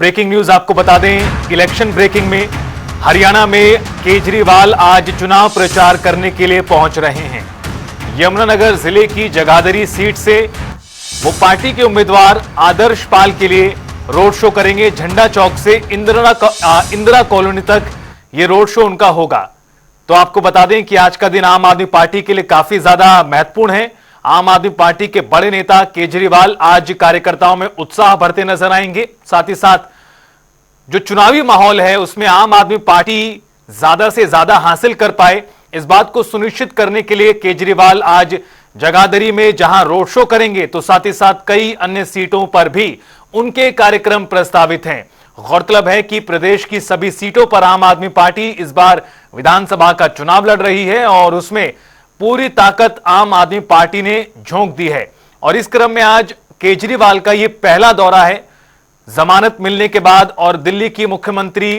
Breaking news आपको बता दें, इलेक्शन ब्रेकिंग में हरियाणा में केजरीवाल आज चुनाव प्रचार करने के लिए पहुंच रहे हैं। यमुनानगर जिले की जगाधरी सीट से वो पार्टी के उम्मीदवार आदर्श पाल के लिए रोड शो करेंगे। झंडा चौक से इंदिरा कॉलोनी तक ये रोड शो उनका होगा। तो आपको बता दें कि आज का दिन आम आदमी पार्टी के लिए काफी ज्यादा महत्वपूर्ण है। आम आदमी पार्टी के बड़े नेता केजरीवाल आज कार्यकर्ताओं में उत्साह भरते नजर आएंगे। साथ ही साथ जो चुनावी माहौल है उसमें आम आदमी पार्टी ज्यादा से ज्यादा हासिल कर पाए, इस बात को सुनिश्चित करने के लिए केजरीवाल आज जगाधरी में जहां रोड शो करेंगे तो साथ ही साथ कई अन्य सीटों पर भी उनके कार्यक्रम प्रस्तावित हैं। गौरतलब है कि प्रदेश की सभी सीटों पर आम आदमी पार्टी इस बार विधानसभा का चुनाव लड़ रही है और उसमें पूरी ताकत आम आदमी पार्टी ने झोंक दी है। और इस क्रम में आज केजरीवाल का यह पहला दौरा है जमानत मिलने के बाद और दिल्ली की मुख्यमंत्री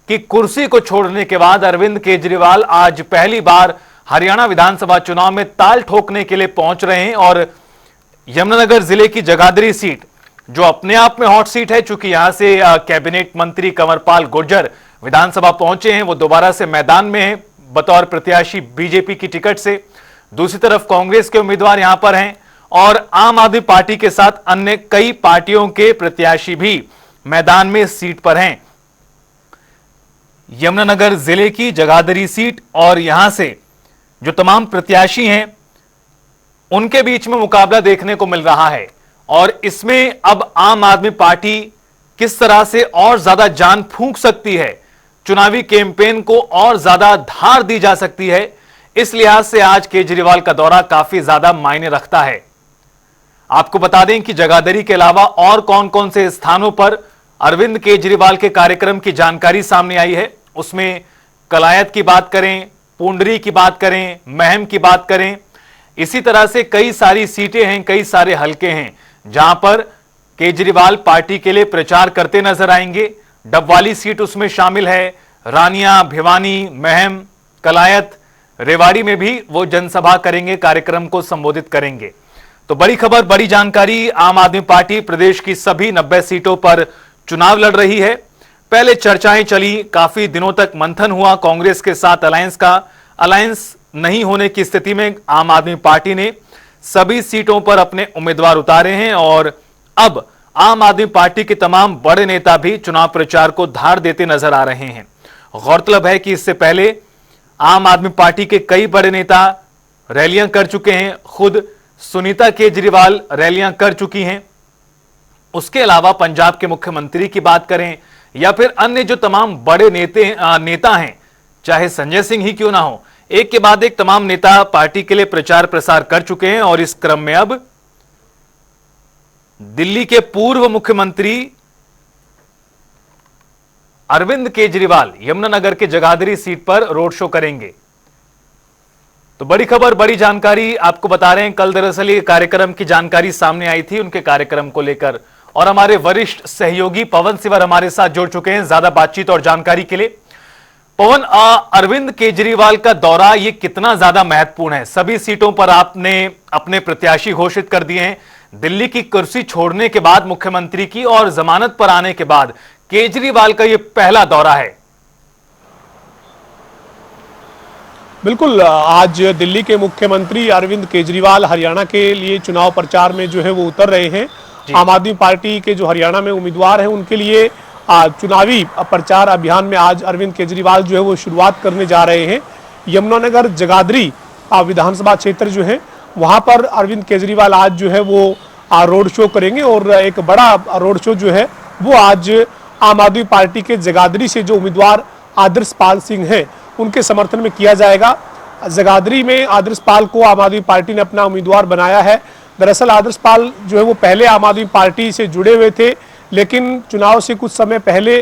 की कुर्सी को छोड़ने के बाद अरविंद केजरीवाल आज पहली बार हरियाणा विधानसभा चुनाव में ताल ठोकने के लिए पहुंच रहे हैं। और यमुनानगर जिले की जगाधरी सीट जो अपने आप में हॉट सीट है, चूंकि यहां से कैबिनेट मंत्री कंवरपाल गुर्जर विधानसभा पहुंचे हैं, वो दोबारा से मैदान में हैं बतौर प्रत्याशी बीजेपी की टिकट से। दूसरी तरफ कांग्रेस के उम्मीदवार यहां पर हैं और आम आदमी पार्टी के साथ अन्य कई पार्टियों के प्रत्याशी भी मैदान में इस सीट पर हैं। यमुनानगर जिले की जगाधरी सीट और यहां से जो तमाम प्रत्याशी हैं उनके बीच में मुकाबला देखने को मिल रहा है। और इसमें अब आम आदमी पार्टी किस तरह से और ज्यादा जान फूंक सकती है, चुनावी कैंपेन को और ज्यादा धार दी जा सकती है, इस लिहाज से आज केजरीवाल का दौरा काफी ज्यादा मायने रखता है। आपको बता दें कि जगाधरी के अलावा और कौन कौन से स्थानों पर अरविंद केजरीवाल के कार्यक्रम की जानकारी सामने आई है। उसमें कलायत की बात करें, पुंडरी की बात करें, महम की बात करें, इसी तरह से कई सारी सीटें हैं, कई सारे हलके हैं जहां पर केजरीवाल पार्टी के लिए प्रचार करते नजर आएंगे। डबवाली सीट उसमें शामिल है, रानिया, भिवानी, महम, कलायत, रेवाड़ी में भी वो जनसभा करेंगे, कार्यक्रम को संबोधित करेंगे। तो बड़ी खबर, बड़ी जानकारी, आम आदमी पार्टी प्रदेश की सभी 90 सीटों पर चुनाव लड़ रही है। पहले चर्चाएं चली, काफी दिनों तक मंथन हुआ कांग्रेस के साथ अलायंस का। अलायंस नहीं होने की स्थिति में आम आदमी पार्टी ने सभी सीटों पर अपने उम्मीदवार उतारे हैं और अब आम आदमी पार्टी के तमाम बड़े नेता भी चुनाव प्रचार को धार देते नजर आ रहे हैं। गौरतलब है कि इससे पहले आम आदमी पार्टी के कई बड़े नेता रैलियां कर चुके हैं, खुद सुनीता केजरीवाल रैलियां कर चुकी हैं। उसके अलावा पंजाब के मुख्यमंत्री की बात करें या फिर अन्य जो तमाम बड़े नेता हैं, चाहे संजय सिंह ही क्यों ना हो, एक के बाद एक तमाम नेता पार्टी के लिए प्रचार प्रसार कर चुके हैं। और इस क्रम में अब दिल्ली के पूर्व मुख्यमंत्री अरविंद केजरीवाल यमुनानगर के जगाधरी सीट पर रोड शो करेंगे। तो बड़ी खबर, बड़ी जानकारी आपको बता रहे हैं। कल दरअसल ये कार्यक्रम की जानकारी सामने आई थी उनके कार्यक्रम को लेकर और हमारे वरिष्ठ सहयोगी पवन सिवर हमारे साथ जुड़ चुके हैं ज्यादा बातचीत और जानकारी के लिए। पवन, अरविंद केजरीवाल का दौरा ये कितना ज्यादा महत्वपूर्ण है? सभी सीटों पर आपने अपने प्रत्याशी घोषित कर दिए हैं। दिल्ली की कुर्सी छोड़ने के बाद मुख्यमंत्री की और जमानत पर आने के बाद केजरीवाल का ये पहला दौरा है। बिल्कुल, आज दिल्ली के मुख्यमंत्री अरविंद केजरीवाल हरियाणा के लिए चुनाव प्रचार में जो है वो उतर रहे हैं। आम आदमी पार्टी के जो हरियाणा में उम्मीदवार हैं उनके लिए चुनावी प्रचार अभियान में आज अरविंद केजरीवाल जो है वो शुरुआत करने जा रहे हैं। यमुनानगर जगाधरी विधानसभा क्षेत्र जो है वहां पर अरविंद केजरीवाल आज जो है वो रोड शो करेंगे और एक बड़ा रोड शो जो है वो आज आम आदमी पार्टी के जगाधरी से जो उम्मीदवार आदर्श पाल सिंह हैं उनके समर्थन में किया जाएगा। जगाधरी में आदर्श पाल को आम आदमी पार्टी ने अपना उम्मीदवार बनाया है। दरअसल आदर्श पाल जो है वो पहले आम आदमी पार्टी से जुड़े हुए थे, लेकिन चुनाव से कुछ समय पहले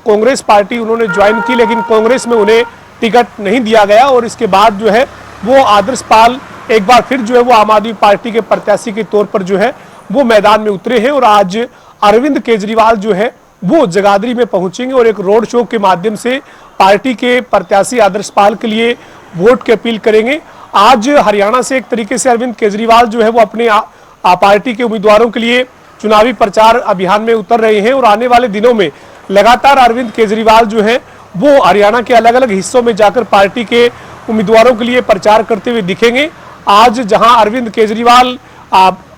कांग्रेस पार्टी उन्होंने ज्वाइन की, लेकिन कांग्रेस में उन्हें टिकट नहीं दिया गया और इसके बाद जो है वो आदर्श पाल एक बार फिर जो है वो आम आदमी पार्टी के प्रत्याशी के तौर पर जो है वो मैदान में उतरे हैं। और आज अरविंद केजरीवाल जो है वो जगाधरी में पहुंचेंगे और एक रोड शो के माध्यम से पार्टी के प्रत्याशी आदर्श पाल के लिए वोट की अपील करेंगे। आज हरियाणा से एक तरीके से अरविंद केजरीवाल जो है वो अपने पार्टी के उम्मीदवारों के लिए चुनावी प्रचार अभियान में उतर रहे हैं और आने वाले दिनों में लगातार अरविंद केजरीवाल जो है वो हरियाणा के अलग अलग हिस्सों में जाकर पार्टी के उम्मीदवारों के लिए प्रचार करते हुए दिखेंगे। आज जहां अरविंद केजरीवाल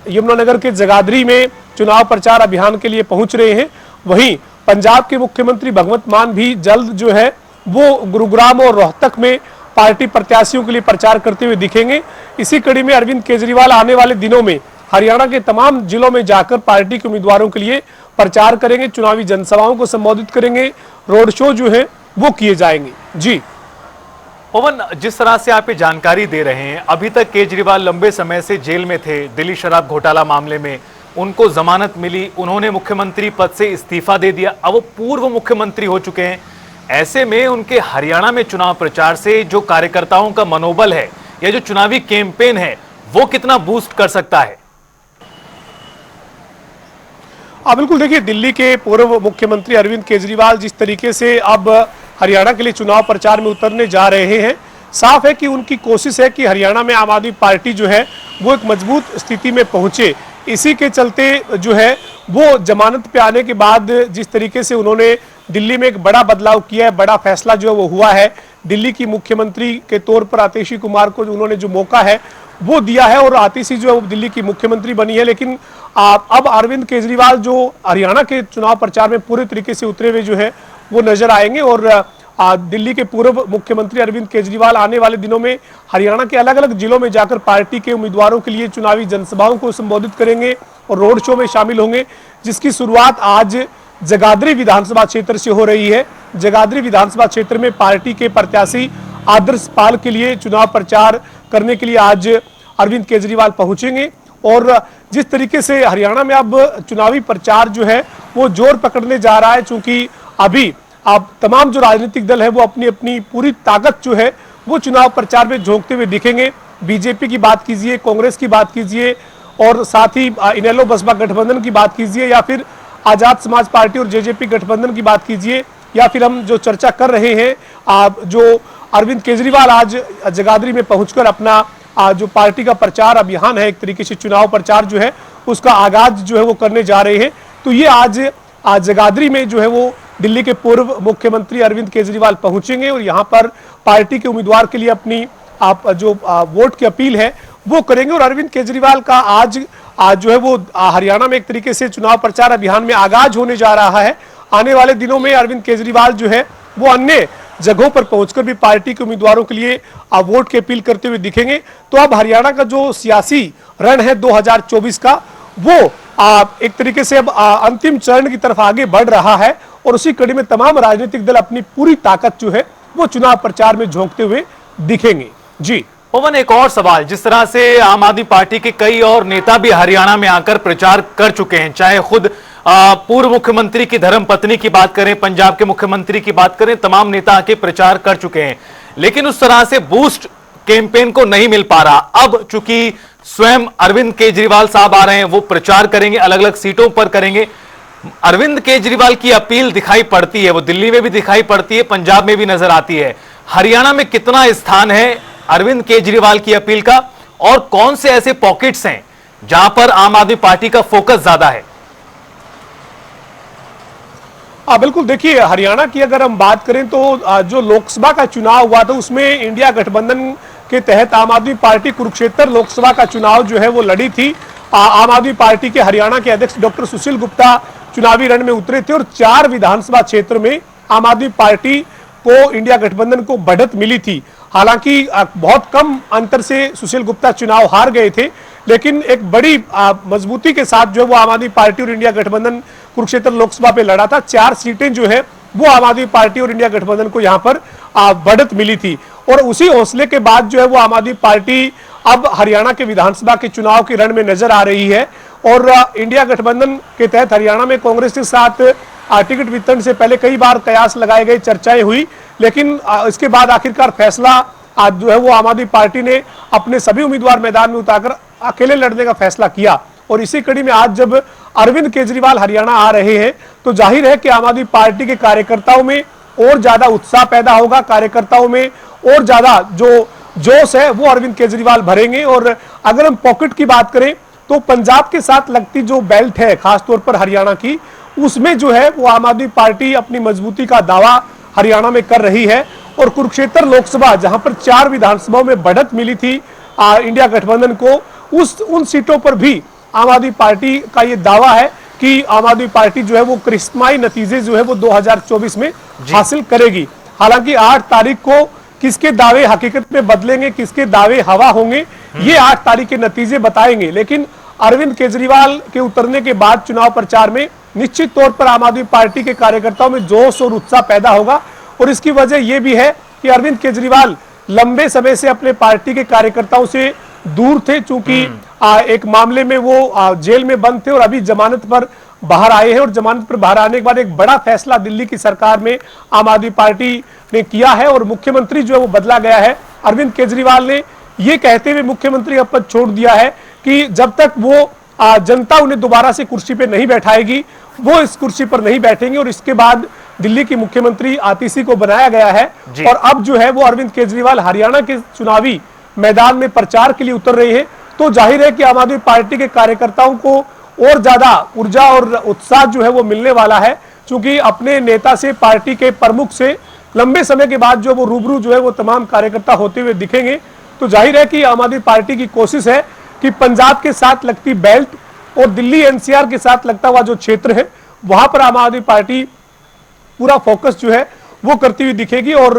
यमुनानगर के जगाधरी में चुनाव प्रचार अभियान के लिए पहुंच रहे हैं, वहीं पंजाब के मुख्यमंत्री भगवंत मान भी जल्द जो है वो गुरुग्राम और रोहतक में पार्टी प्रत्याशियों के लिए प्रचार करते हुए दिखेंगे। इसी कड़ी में अरविंद केजरीवाल आने वाले दिनों में हरियाणा के तमाम जिलों में जाकर पार्टी के उम्मीदवारों के लिए प्रचार करेंगे, चुनावी जनसभाओं को संबोधित करेंगे, रोड शो जो है वो किए जाएंगे। जी पवन, जिस तरह से आप ये जानकारी दे रहे हैं, अभी तक केजरीवाल लंबे समय से जेल में थे दिल्ली शराब घोटाला मामले में, उनको जमानत मिली, उन्होंने मुख्यमंत्री पद से इस्तीफा दे दिया, अब वो पूर्व मुख्यमंत्री हो चुके हैं। ऐसे में उनके हरियाणा में चुनाव प्रचार से जो कार्यकर्ताओं का मनोबल है या जो चुनावी कैंपेन है वो कितना बूस्ट कर सकता है? बिल्कुल, देखिए दिल्ली के पूर्व मुख्यमंत्री अरविंद केजरीवाल जिस तरीके से अब हरियाणा के लिए चुनाव प्रचार में उतरने जा रहे हैं, साफ है कि उनकी कोशिश है कि हरियाणा में आम आदमी पार्टी जो है वो एक मजबूत स्थिति में पहुंचे। इसी के चलते जो है वो जमानत पे आने के बाद जिस तरीके से उन्होंने दिल्ली में एक बड़ा बदलाव किया है, बड़ा फैसला जो है वो हुआ है, दिल्ली की मुख्यमंत्री के तौर पर आतिशी कुमार को उन्होंने जो मौका है वो दिया है और आतिशी जो है वो दिल्ली की मुख्यमंत्री बनी है। लेकिन अब अरविंद केजरीवाल जो हरियाणा के चुनाव प्रचार में पूरे तरीके से उतरे हुए जो है वो नजर आएंगे और दिल्ली के पूर्व मुख्यमंत्री अरविंद केजरीवाल आने वाले दिनों में हरियाणा के अलग अलग जिलों में जाकर पार्टी के उम्मीदवारों के लिए चुनावी जनसभाओं को संबोधित करेंगे और रोड शो में शामिल होंगे, जिसकी शुरुआत आज जगाधरी विधानसभा क्षेत्र से हो रही है। जगाधरी विधानसभा क्षेत्र में पार्टी के प्रत्याशी आदर्श पाल के लिए चुनाव प्रचार करने के लिए आज अरविंद केजरीवाल पहुंचेंगे और जिस तरीके से हरियाणा में अब चुनावी प्रचार जो है वो जोर पकड़ने जा रहा है, चूंकि अभी अब तमाम जो राजनीतिक दल है वो अपनी अपनी पूरी ताकत जो है वो चुनाव प्रचार में झोंकते हुए दिखेंगे। बीजेपी की बात कीजिए, कांग्रेस की बात कीजिए और साथ ही इनेलो बसपा गठबंधन की बात कीजिए या फिर आजाद समाज पार्टी और जेजेपी गठबंधन की बात कीजिए या फिर हम जो चर्चा कर रहे हैं जो अरविंद केजरीवाल आज जगाधरी में पहुंचकर अपना जो पार्टी का प्रचार अभियान है, एक तरीके से चुनाव प्रचार जो है उसका आगाज जो है वो करने जा रहे हैं। तो ये आज जगाधरी में जो है वो दिल्ली के पूर्व मुख्यमंत्री अरविंद केजरीवाल पहुंचेंगे और यहां पर पार्टी के उम्मीदवार के लिए अपनी जो वोट की अपील है वो करेंगे। और अरविंद केजरीवाल का आज जो है वो हरियाणा में एक तरीके से चुनाव प्रचार अभियान में आगाज होने जा रहा है। आने वाले दिनों में अरविंद केजरीवाल जो है वो अन्य जगहों पर पहुंचकर भी पार्टी के उम्मीदवारों के लिए वोट की अपील करते हुए दिखेंगे। तो अब हरियाणा का जो सियासी रण है 2024 का वो एक तरीके से अब अंतिम चरण की तरफ आगे बढ़ रहा है और उसी कड़ी में तमाम राजनीतिक दल अपनी पूरी ताकत जो है वो चुनाव प्रचार में झोंकते हुए दिखेंगे। जी पवन, एक और सवाल, जिस तरह से आम आदमी पार्टी के कई और नेता भी हरियाणा में आकर प्रचार कर चुके हैं, चाहे खुद पूर्व मुख्यमंत्री की धर्मपत्नी की बात करें, पंजाब के मुख्यमंत्री की बात करें, तमाम नेता आके प्रचार कर चुके हैं, लेकिन उस तरह से बूस्ट कैंपेन को नहीं मिल पा रहा। अब चूंकि स्वयं अरविंद केजरीवाल साहब आ रहे हैं, वो प्रचार करेंगे, अलग अलग सीटों पर करेंगे। अरविंद केजरीवाल की अपील दिखाई पड़ती है, वो दिल्ली में भी दिखाई पड़ती है, पंजाब में भी नजर आती है। हरियाणा में कितना स्थान है अरविंद केजरीवाल की अपील का और कौन से ऐसे पॉकेट्स हैं जहां पर आम आदमी पार्टी का फोकस ज्यादा है? बिल्कुल, देखिए हरियाणा की अगर हम बात करें तो जो लोकसभा का चुनाव हुआ था उसमें इंडिया गठबंधन के तहत आम आदमी पार्टी कुरुक्षेत्र लोकसभा का चुनाव जो है वो लड़ी थी। आम आदमी पार्टी के हरियाणा के अध्यक्ष डॉक्टर सुशील गुप्ता चुनावी रण में उतरे थे और 4 विधानसभा क्षेत्र में आम आदमी पार्टी को इंडिया गठबंधन को बढ़त मिली थी। हालांकि बहुत कम अंतर से सुशील गुप्ता चुनाव हार गए थे, लेकिन एक बड़ी मजबूती के साथ जो है वो आम आदमी पार्टी और इंडिया गठबंधन कुरुक्षेत्र लोकसभा पे लड़ा था। 4 सीटें जो है वो आम आदमी पार्टी और इंडिया गठबंधन को यहाँ पर बढ़त मिली थी और उसी हौसले के बाद जो है वो आम आदमी पार्टी अब हरियाणा के विधानसभा के चुनाव के रण में नजर आ रही है। और इंडिया गठबंधन के तहत हरियाणा में कांग्रेस के साथ टिकट वितरण से पहले कई बार कयास लगाए गए, चर्चाएं हुई, लेकिन इसके बाद आखिरकार फैसला आज जो है वो आम आदमी पार्टी ने अपने सभी उम्मीदवार मैदान में उतारकर अकेले लड़ने का फैसला किया। और इसी कड़ी में आज जब अरविंद केजरीवाल हरियाणा आ रहे हैं तो जाहिर है कि आम आदमी पार्टी के कार्यकर्ताओं में और ज्यादा उत्साह पैदा होगा, कार्यकर्ताओं में और ज्यादा जो जोश है वो अरविंद केजरीवाल भरेंगे। और अगर हम पॉकेट की बात करें तो पंजाब के साथ लगती जो बेल्ट है खासतौर पर हरियाणा की, उसमें जो है वो आम आदमी पार्टी अपनी मजबूती का दावा हरियाणा में कर रही है। और कुरुक्षेत्र लोकसभा जहां पर 4 विधानसभाओं में बढ़त मिली थी इंडिया गठबंधन को, उन सीटों पर भी आम आदमी पार्टी का ये दावा है कि आम आदमी पार्टी जो है वो करिश्माई नतीजे जो है वो 2024 में हासिल करेगी। हालांकि 8 तारीख को किसके दावे हकीकत में बदलेंगे, किसके दावे हवा होंगे, ये 8 तारीख के नतीजे बताएंगे। लेकिन अरविंद केजरीवाल के उतरने के बाद चुनाव प्रचार में निश्चित तौर पर आम आदमी पार्टी के कार्यकर्ताओं में जोश और उत्साह पैदा होगा। और इसकी वजह यह भी है कि अरविंद केजरीवाल लंबे समय से अपने पार्टी के कार्यकर्ताओं से दूर थे, चूंकि एक मामले में वो जेल में बंद थे और अभी जमानत पर बाहर आए हैं। और जमानत पर बाहर आने के बाद एक बड़ा फैसला दिल्ली की सरकार में आम आदमी पार्टी ने किया है और मुख्यमंत्री जो है वो बदला गया है। अरविंद केजरीवाल ने ये कहते हुए मुख्यमंत्री का पद छोड़ दिया है कि जब तक वो जनता उन्हें दोबारा से कुर्सी पे नहीं बैठाएगी, वो इस कुर्सी पर नहीं बैठेंगे। और इसके बाद दिल्ली की मुख्यमंत्री आतिशी को बनाया गया है। और अब जो है वो अरविंद केजरीवाल हरियाणा के चुनावी मैदान में प्रचार के लिए उतर रहे हैं। तो जाहिर है कि आम आदमी पार्टी के कार्यकर्ताओं को और ज्यादा ऊर्जा और उत्साह जो है वो मिलने वाला है, क्योंकि अपने नेता से, पार्टी के प्रमुख से लंबे समय के बाद जो वो रूबरू जो है वो तमाम कार्यकर्ता होते हुए दिखेंगे। तो जाहिर है कि आम आदमी पार्टी की कोशिश है कि पंजाब के साथ लगती बेल्ट और दिल्ली एनसीआर के साथ लगता हुआ जो क्षेत्र है वहां पर आम आदमी पार्टी पूरा फोकस जो है वो करती हुई दिखेगी। और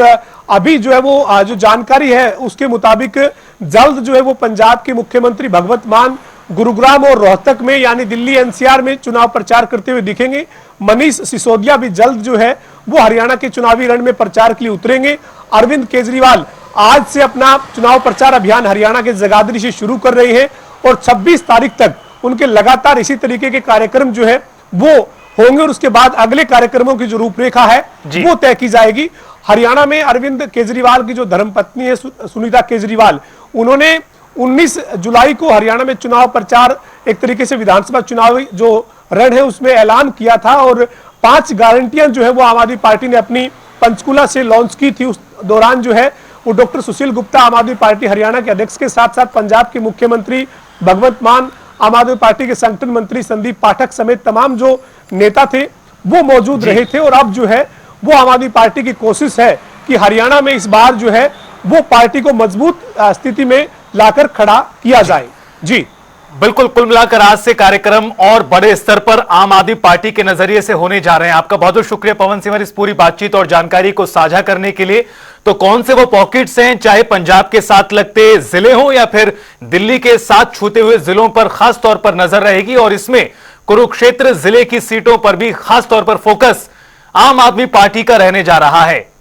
अभी जो है वो जो जानकारी है उसके मुताबिक जल्द जो है वो पंजाब के मुख्यमंत्री भगवंत मान गुरुग्राम और रोहतक में यानी दिल्ली एनसीआर में चुनाव प्रचार करते हुए दिखेंगे। मनीष सिसोदिया भी जल्द जो है वो हरियाणा के चुनावी रण में प्रचार के लिए उतरेंगे। अरविंद केजरीवाल आज से अपना चुनाव प्रचार अभियान हरियाणा के जगाधरी से शुरू कर रहे हैं और 26 तारीख तक उनके लगातार इसी तरीके के कार्यक्रम जो है वो होंगे। और उसके बाद अगले कार्यक्रमों की जो रूपरेखा है वो तय की जाएगी। हरियाणा में अरविंद केजरीवाल की जो धर्मपत्नी है सुनीता केजरीवाल, उन्होंने 19 जुलाई को हरियाणा में चुनाव प्रचार एक तरीके से विधानसभा चुनावी जो रण है उसमें ऐलान किया था। और 5 गारंटियां जो है वो आम आदमी पार्टी ने अपनी पंचकुला से लॉन्च की थी। उस दौरान जो है वो डॉक्टर सुशील गुप्ता आम आदमी पार्टी हरियाणा के अध्यक्ष के साथ साथ पंजाब के मुख्यमंत्री भगवंत मान, आम आदमी पार्टी के संगठन मंत्री संदीप पाठक समेत तमाम जो नेता थे वो मौजूद रहे थे। और अब जो है वो आम आदमी पार्टी की कोशिश है कि हरियाणा में इस बार जो है वो पार्टी को मजबूत स्थिति में लाकर खड़ा किया जाए। जी बिल्कुल, कुल मिलाकर आज से कार्यक्रम और बड़े स्तर पर आम आदमी पार्टी के नजरिए से होने जा रहे हैं। आपका बहुत बहुत शुक्रिया पवन सिंह इस पूरी बातचीत और जानकारी को साझा करने के लिए। तो कौन से वो पॉकेट्स हैं, चाहे पंजाब के साथ लगते जिले हों या फिर दिल्ली के साथ छूते हुए जिलों पर खास तौर पर नजर रहेगी और इसमें कुरुक्षेत्र जिले की सीटों पर भी खास तौर पर फोकस आम आदमी पार्टी का रहने जा रहा है।